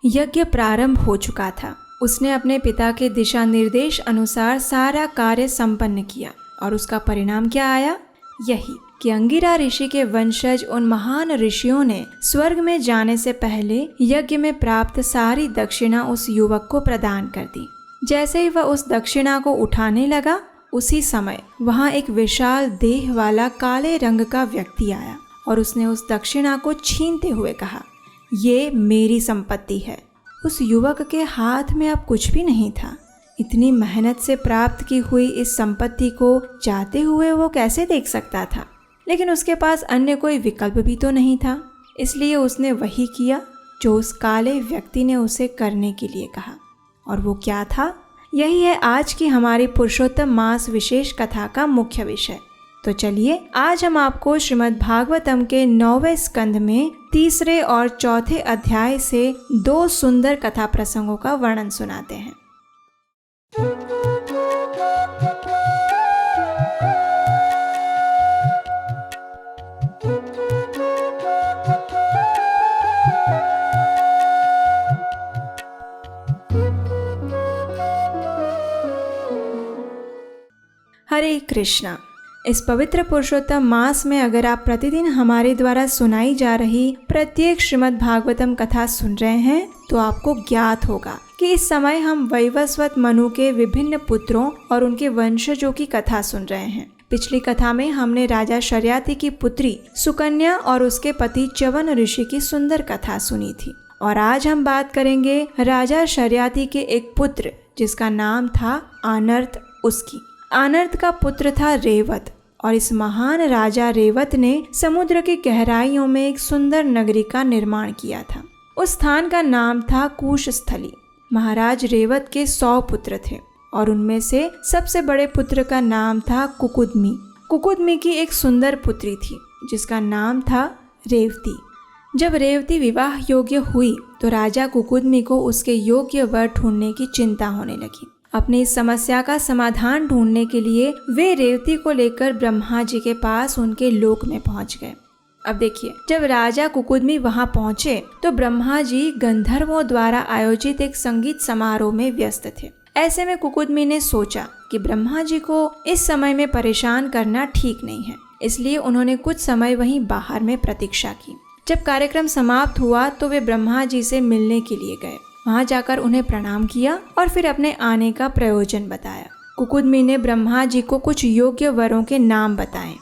यज्ञ प्रारंभ हो चुका था। उसने अपने पिता के दिशा निर्देश अनुसार सारा कार्य संपन्न किया और उसका परिणाम क्या आया? यही कि अंगिरा ऋषि के वंशज उन महान ऋषियों ने स्वर्ग में जाने से पहले यज्ञ में प्राप्त सारी दक्षिणा उस युवक को प्रदान कर दी। जैसे ही वह उस दक्षिणा को उठाने लगा, उसी समय वहां एक विशाल देह वाला काले रंग का व्यक्ति आया और उसने उस दक्षिणा को छीनते हुए कहा, ये मेरी संपत्ति है। उस युवक के हाथ में अब कुछ भी नहीं था। इतनी मेहनत से प्राप्त की हुई इस संपत्ति को जाते हुए वो कैसे देख सकता था? लेकिन उसके पास अन्य कोई विकल्प भी तो नहीं था, इसलिए उसने वही किया जो उस काले व्यक्ति ने उसे करने के लिए कहा। और वो क्या था? यही है आज की हमारी पुरुषोत्तम मास विशेष कथा का मुख्य विषय। तो चलिए आज हम आपको श्रीमद् भागवतम के 9वें स्कंध में 3 और 4 अध्याय से 2 सुंदर कथा प्रसंगों का वर्णन सुनाते हैं। हरे कृष्णा। इस पवित्र पुरुषोत्तम मास में अगर आप प्रतिदिन हमारे द्वारा सुनाई जा रही प्रत्येक श्रीमद् भागवतम कथा सुन रहे हैं तो आपको ज्ञात होगा कि इस समय हम वैवस्वत मनु के विभिन्न पुत्रों और उनके वंशजों की कथा सुन रहे हैं। पिछली कथा में हमने राजा शर्याति की पुत्री सुकन्या और उसके पति च्यवन ऋषि की सुंदर कथा सुनी थी। और आज हम बात करेंगे राजा शर्याति के एक पुत्र जिसका नाम था आनर्त। उसकी आनर्त का पुत्र था रेवत और इस महान राजा रेवत ने समुद्र की गहराइयों में एक सुंदर नगरी का निर्माण किया था। उस स्थान का नाम था कुशस्थली। महाराज रेवत के 100 पुत्र थे और उनमें से सबसे बड़े पुत्र का नाम था कुकुदमी। कुकुदमी की एक सुंदर पुत्री थी जिसका नाम था रेवती। जब रेवती विवाह योग्य हुई तो राजा कुकुदमी को उसके योग्य वर ढूंढने की चिंता होने लगी। अपनी इस समस्या का समाधान ढूंढने के लिए वे रेवती को लेकर ब्रह्मा जी के पास उनके लोक में पहुंच गए। अब देखिए, जब राजा कुकुदमी वहां पहुंचे तो ब्रह्मा जी गंधर्वों द्वारा आयोजित एक संगीत समारोह में व्यस्त थे। ऐसे में कुकुदमी ने सोचा कि ब्रह्मा जी को इस समय में परेशान करना ठीक नहीं है, इसलिए उन्होंने कुछ समय वहीं बाहर में प्रतीक्षा की। जब कार्यक्रम समाप्त हुआ तो वे ब्रह्मा जी से मिलने के लिए गए। वहां जाकर उन्हें प्रणाम किया और फिर अपने आने का प्रयोजन बताया। कुकुदमी ने ब्रह्मा जी को कुछ योग्य वरों के नाम बताए।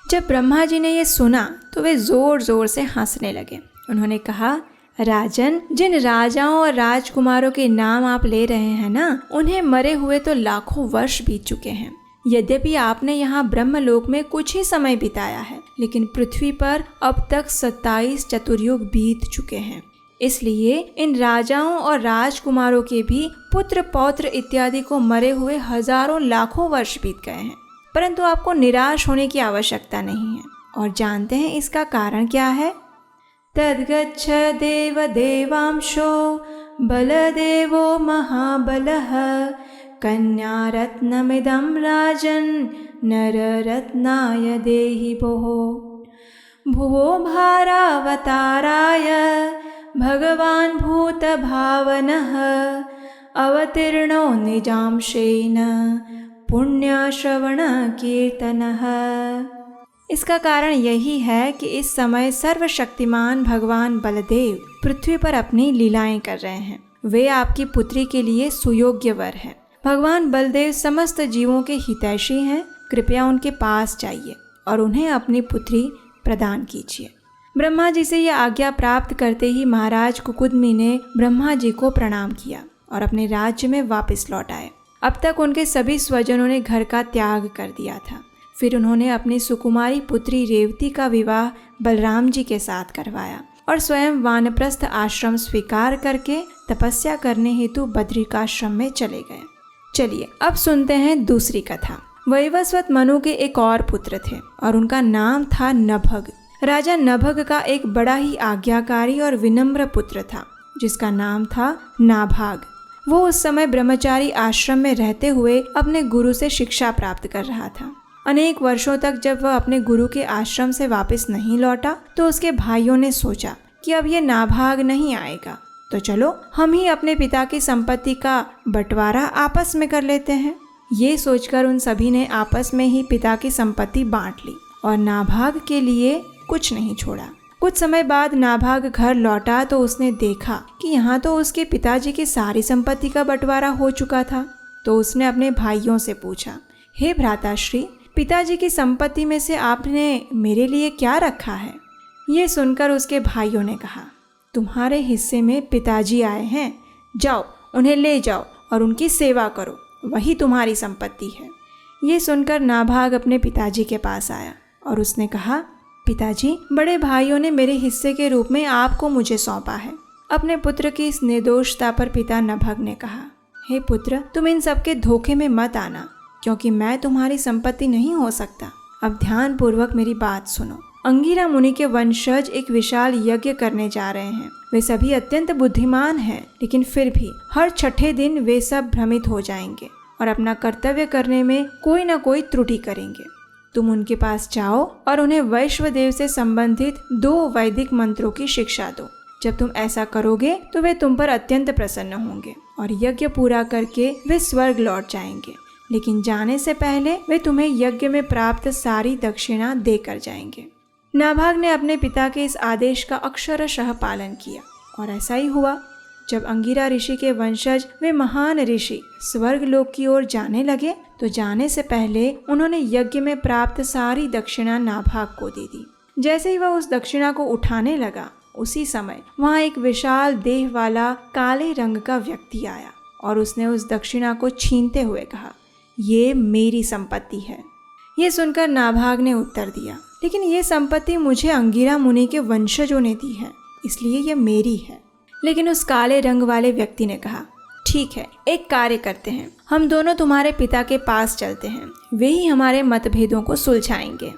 जब ब्रह्मा जी ने ये सुना तो वे जोर जोर से हंसने लगे। उन्होंने कहा, राजन, जिन राजाओं और राजकुमारों के नाम आप ले रहे हैं ना, उन्हें मरे हुए तो लाखों वर्ष बीत चुके हैं। यद्यपि आपने यहाँ ब्रह्मलोक में कुछ ही समय बिताया है, लेकिन पृथ्वी पर अब तक 27 चतुर्युग बीत चुके हैं। इसलिए इन राजाओं और राजकुमारों के भी पुत्र पौत्र इत्यादि को मरे हुए हजारों लाखों वर्ष बीत गए हैं। परंतु आपको निराश होने की आवश्यकता नहीं है। और जानते हैं इसका कारण क्या है? तद्गच्छ देव देवांशो बलदेवो महाबलः कन्या रत्नमिदं राजन् नररत्नाय देहि भोः भुवो भारावताराय भगवान् भूतभावनः अवतीर्णो निजांशेन पुण्यश्रवण कीर्तनः। इसका कारण यही है कि इस समय सर्वशक्तिमान भगवान बलदेव पृथ्वी पर अपनी लीलाएं कर रहे हैं। वे आपकी पुत्री के लिए सुयोग्य वर हैं। भगवान बलदेव समस्त जीवों के हितैषी हैं। कृपया उनके पास जाइए और उन्हें अपनी पुत्री प्रदान कीजिए। ब्रह्मा जी से यह आज्ञा प्राप्त करते ही महाराज कुकुदमी ने ब्रह्मा जी को प्रणाम किया और अपने राज्य में वापस लौट आए। अब तक उनके सभी स्वजनों ने घर का त्याग कर दिया था। फिर उन्होंने अपनी सुकुमारी पुत्री रेवती का विवाह बलराम जी के साथ करवाया और स्वयं वानप्रस्थ आश्रम स्वीकार करके तपस्या करने हेतु बद्रिकाश्रम में चले गए। चलिए अब सुनते हैं दूसरी कथा। वैवस्वत मनु के एक और पुत्र थे और उनका नाम था नभग। राजा नभग का एक बड़ा ही आज्ञाकारी और विनम्र पुत्र था जिसका नाम था नाभाग। वो उस समय ब्रह्मचारी आश्रम में रहते हुए अपने गुरु से शिक्षा प्राप्त कर रहा था। अनेक वर्षों तक जब वह अपने गुरु के आश्रम से वापस नहीं लौटा तो उसके भाइयों ने सोचा कि अब ये नाभाग नहीं आएगा तो चलो हम ही अपने पिता की संपत्ति का बंटवारा आपस में कर लेते हैं। ये सोचकर उन सभी ने आपस में ही पिता की संपत्ति बांट ली और नाभाग के लिए कुछ नहीं छोड़ा। कुछ समय बाद नाभाग घर लौटा तो उसने देखा कि यहाँ तो उसके पिताजी की सारी संपत्ति का बंटवारा हो चुका था। तो उसने अपने भाइयों से पूछा, हे भ्राताश्री, पिताजी की संपत्ति में से आपने मेरे लिए क्या रखा है? ये सुनकर उसके भाइयों ने कहा, तुम्हारे हिस्से में पिताजी आए हैं, जाओ उन्हें ले जाओ और उनकी सेवा करो, वही तुम्हारी संपत्ति है। ये सुनकर नाभाग अपने पिताजी के पास आया और उसने कहा, पिताजी, बड़े भाइयों ने मेरे हिस्से के रूप में आपको मुझे सौंपा है। अपने पुत्र की इस निर्दोषता पर पिता नभग ने कहा, हे पुत्र, तुम इन सबके धोखे में मत आना, क्योंकि मैं तुम्हारी संपत्ति नहीं हो सकता। अब ध्यान पूर्वक मेरी बात सुनो। अंगिरा मुनि के वंशज एक विशाल यज्ञ करने जा रहे हैं। वे सभी अत्यंत बुद्धिमान हैं, लेकिन फिर भी हर छठे दिन वे सब भ्रमित हो जाएंगे और अपना कर्तव्य करने में कोई न कोई त्रुटि करेंगे। तुम उनके पास जाओ और उन्हें वैश्वदेव से संबंधित 2 वैदिक मंत्रों की शिक्षा दो। जब तुम ऐसा करोगे तो वे तुम पर अत्यंत प्रसन्न होंगे और यज्ञ पूरा करके वे स्वर्ग लौट जाएंगे, लेकिन जाने से पहले वे तुम्हें यज्ञ में प्राप्त सारी दक्षिणा देकर जाएंगे। नाभाग ने अपने पिता के इस आदेश का अक्षरशः पालन किया और ऐसा ही हुआ। जब अंगिरा ऋषि के वंशज वे महान ऋषि स्वर्ग लोक की ओर जाने लगे तो जाने से पहले उन्होंने यज्ञ में प्राप्त सारी दक्षिणा नाभाग को दे दी। जैसे ही वह उस दक्षिणा को उठाने लगा, उसी समय वहाँ एक विशाल देह वाला काले रंग का व्यक्ति आया और उसने उस दक्षिणा को छीनते हुए कहा, ये मेरी संपत्ति है। ये सुनकर नाभाग ने उत्तर दिया, लेकिन ये संपत्ति मुझे अंगिरा मुनि के वंशजों ने दी है, इसलिए ये मेरी है। लेकिन उस काले रंग वाले व्यक्ति ने कहा, ठीक है, एक कार्य करते हैं, हम दोनों तुम्हारे पिता के पास चलते हैं, वे ही हमारे मतभेदों को सुलझाएंगे।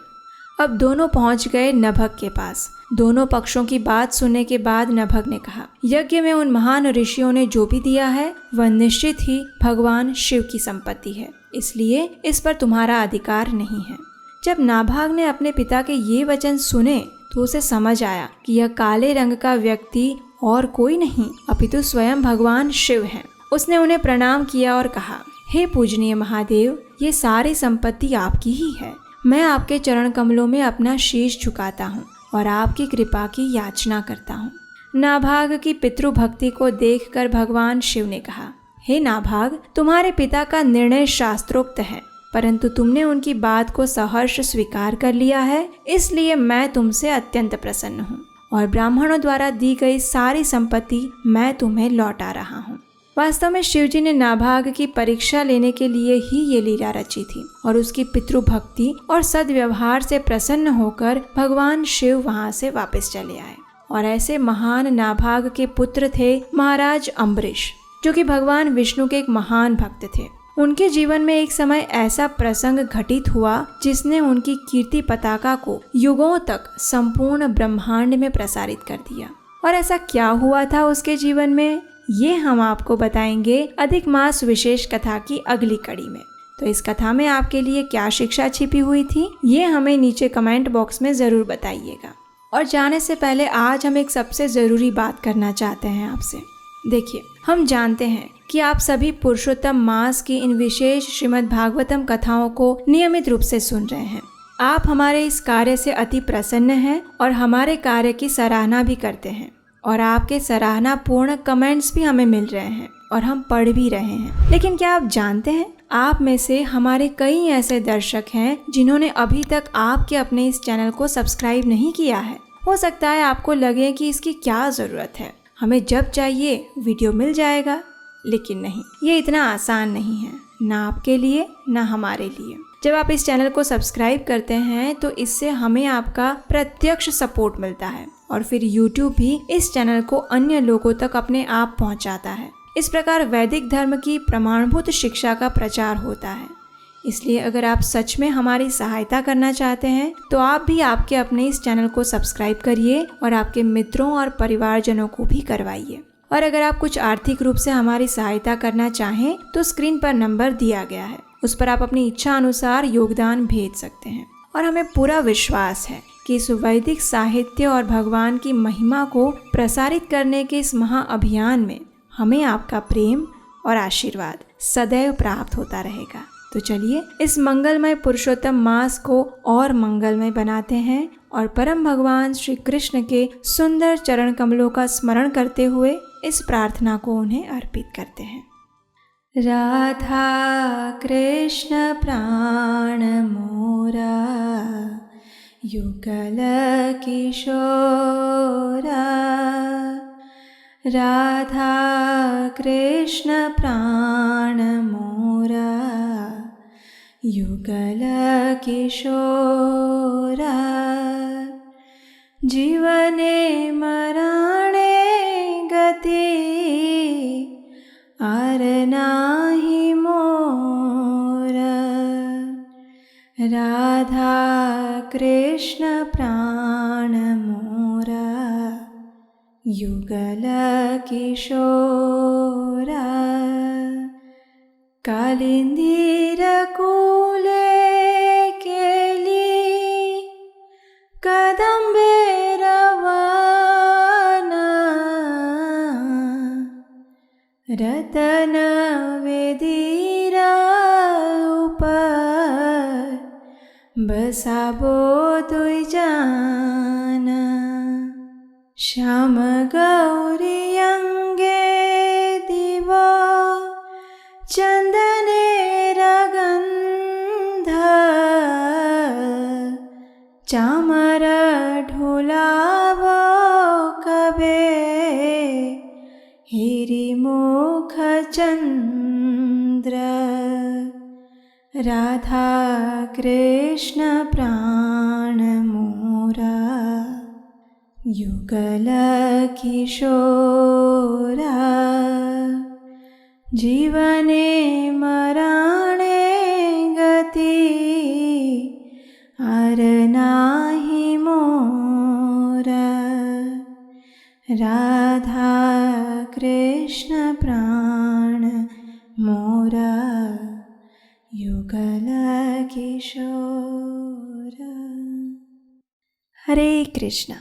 अब दोनों पहुंच गए नभग के पास। दोनों पक्षों की बात सुनने के बाद नभग ने कहा, यज्ञ में उन महान ऋषियों ने जो भी दिया है वह निश्चित ही भगवान शिव की संपत्ति है, इसलिए इस पर तुम्हारा अधिकार नहीं है। जब नाभाग ने अपने पिता के ये वचन सुने तो उसे समझ आया कि यह काले रंग का व्यक्ति और कोई नहीं अपितु स्वयं भगवान शिव हैं। उसने उन्हें प्रणाम किया और कहा, हे पूजनीय महादेव, ये सारी संपत्ति आपकी ही है। मैं आपके चरण कमलों में अपना शीश झुकाता हूँ और आपकी कृपा की याचना करता हूँ। नाभाग की पितृभक्ति को देखकर भगवान शिव ने कहा, हे नाभाग, तुम्हारे पिता का निर्णय शास्त्रोक्त है, परंतु तुमने उनकी बात को सहर्ष स्वीकार कर लिया है, इसलिए मैं तुमसे अत्यंत प्रसन्न हूँ और ब्राह्मणों द्वारा दी गई सारी संपत्ति मैं तुम्हें लौटा रहा हूँ। वास्तव में शिवजी ने नाभाग की परीक्षा लेने के लिए ही ये लीला रची थी और उसकी पितृभक्ति और सद्व्यवहार से प्रसन्न होकर भगवान शिव वहाँ से वापस चले आए। और ऐसे महान नाभाग के पुत्र थे महाराज अम्बरीश, जो कि भगवान विष्णु के एक महान भक्त थे। उनके जीवन में एक समय ऐसा प्रसंग घटित हुआ जिसने उनकी कीर्ति पताका को युगों तक संपूर्ण ब्रह्मांड में प्रसारित कर दिया। और ऐसा क्या हुआ था उसके जीवन में, ये हम आपको बताएंगे अधिक मास विशेष कथा की अगली कड़ी में। तो इस कथा में आपके लिए क्या शिक्षा छिपी हुई थी, ये हमें नीचे कमेंट बॉक्स में ज़रूर बताइएगा। और जाने से पहले आज हम एक सबसे ज़रूरी बात करना चाहते हैं आपसे। देखिए, हम जानते हैं कि आप सभी पुरुषोत्तम मास की इन विशेष श्रीमद् भागवतम कथाओं को नियमित रूप से सुन रहे हैं। आप हमारे इस कार्य से अति प्रसन्न हैं और हमारे कार्य की सराहना भी करते हैं और आपके सराहना पूर्ण कमेंट्स भी हमें मिल रहे हैं और हम पढ़ भी रहे हैं। लेकिन क्या आप जानते हैं, आप में से हमारे कई ऐसे दर्शक हैं जिन्होंने अभी तक आपके अपने इस चैनल को सब्सक्राइब नहीं किया है। हो सकता है आपको लगे कि इसकी क्या ज़रूरत है, हमें जब चाहिए वीडियो मिल जाएगा, लेकिन नहीं, ये इतना आसान नहीं है, ना आपके लिए ना हमारे लिए। जब आप इस चैनल को सब्सक्राइब करते हैं तो इससे हमें आपका प्रत्यक्ष सपोर्ट मिलता है और फिर YouTube भी इस चैनल को अन्य लोगों तक अपने आप पहुंचाता है। इस प्रकार वैदिक धर्म की प्रमाणभूत शिक्षा का प्रचार होता है। इसलिए अगर आप सच में हमारी सहायता करना चाहते हैं तो आप भी आपके अपने इस चैनल को सब्सक्राइब करिए और आपके मित्रों और परिवारजनों को भी करवाइए। और अगर आप कुछ आर्थिक रूप से हमारी सहायता करना चाहें तो स्क्रीन पर नंबर दिया गया है, उस पर आप अपनी इच्छा अनुसार योगदान भेज सकते हैं। और हमें पूरा विश्वास है कि इस वैदिक साहित्य और भगवान की महिमा को प्रसारित करने के इस महाअभियान में हमें आपका प्रेम और आशीर्वाद सदैव प्राप्त होता रहेगा। तो चलिए इस मंगलमय पुरुषोत्तम मास को और मंगलमय बनाते हैं और परम भगवान श्री कृष्ण के सुंदर चरण कमलों का स्मरण करते हुए इस प्रार्थना को उन्हें अर्पित करते हैं। राधा कृष्ण प्राण मोरा युगल किशोरा, राधा कृष्ण प्राण मोरा युगल किशोरा, जीवने मरणे गति आर नाही मोरा, राधा कृष्ण प्राण मोरा युगल किशोरा, कालिंदीर कूले केली कदंबे रवाना, रतन वेदीरा ऊपर बसाबो दुई जाना, श्याम गौरी अंगे दिवो चंदनेर गंध, चामर ढोलावो कबे हिरी मुख चंद्र, राधा कृष्ण प्राण मोरा युगल किशोरा, जीवने मरणे गति आर नाही मोरा, राधा कृष्ण प्राण मोरा युगल किशोरा। हरे कृष्णा।